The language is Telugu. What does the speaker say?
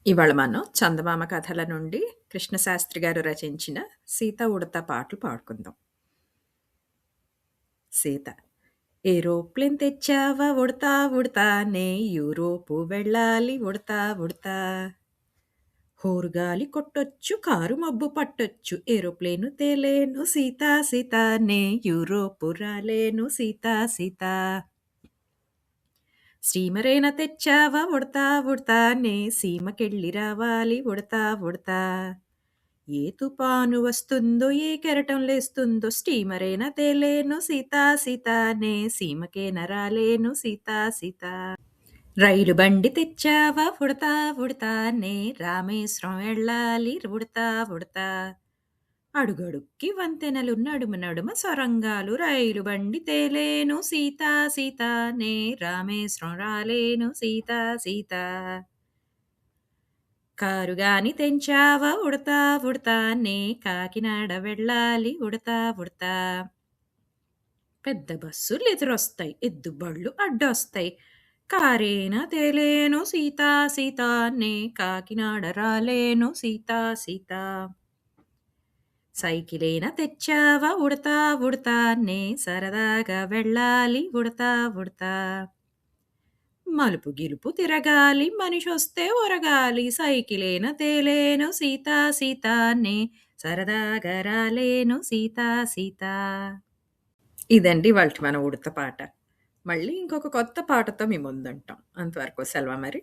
ఇవాళ మనం చందమామ కథల నుండి కృష్ణశాస్త్రి గారు రచించిన సీత ఉడత పాటలు పాడుకుందాం. సీత ఏరోప్లేన్ తెచ్చావా ఉడతా ఉడతా నే యూరోపు వెళ్ళాలి ఉడతా ఉడతా. హోరుగాలి కొట్టొచ్చు కారు మబ్బు పట్టొచ్చు ఏరోప్లేను తేలేను సీతా సీతా నే యూరోపు రాలేను సీతా సీతా. స్టీమరేన తెచ్చావా ఉడతా ఉడతా నే సీమకెళ్ళి రావాలి ఉడతా ఉడతా. ఏ తుపాను వస్తుందో ఏ కెరటం లేస్తుందో స్టీమరేన తేలేను సీతా సీతా నే సీమకేన రాలేను సీతా సీతా. రైలు బండి తెచ్చావా ఉడతా ఉడతా నే రామేశ్వరం వెళ్ళాలి ఉడతా ఉడతా. అడుగడుక్కి వంతెనలు నడుమ నడుమ సొరంగాలు రైలు బండి తేలేను సీతా సీతా నే రామేశ్వరం రాలేను సీతా సీతా. కారుగాని తెంచావా ఉడతా ఉడతా నే కాకినాడ వెళ్ళాలి ఉడతా ఉడతా. పెద్ద బస్సులు ఎదురొస్తాయి ఎద్దు బళ్ళు అడ్డొస్తాయి కారేనా తేలేను సీతా సీతా నే కాకినాడ రాలేను సీతా సీతా. సైకిలేనా తెచ్చావా ఉడతా ఉడతా నే సరదాగా వెళ్ళాలి ఉడతా ఉడతా. మలుపు గిలుపు తిరగాలి మనిషొస్తే ఒరగాలి సైకిలేన తేలేను సీతా సీతా నే సరదాగా రాలేను సీతా సీతా. ఇదండి వాళ్ళకి మన ఉడత పాట. మళ్ళీ ఇంకొక కొత్త పాటతో మీ ముందుంటాం. అంతవరకు సెలవు మరి.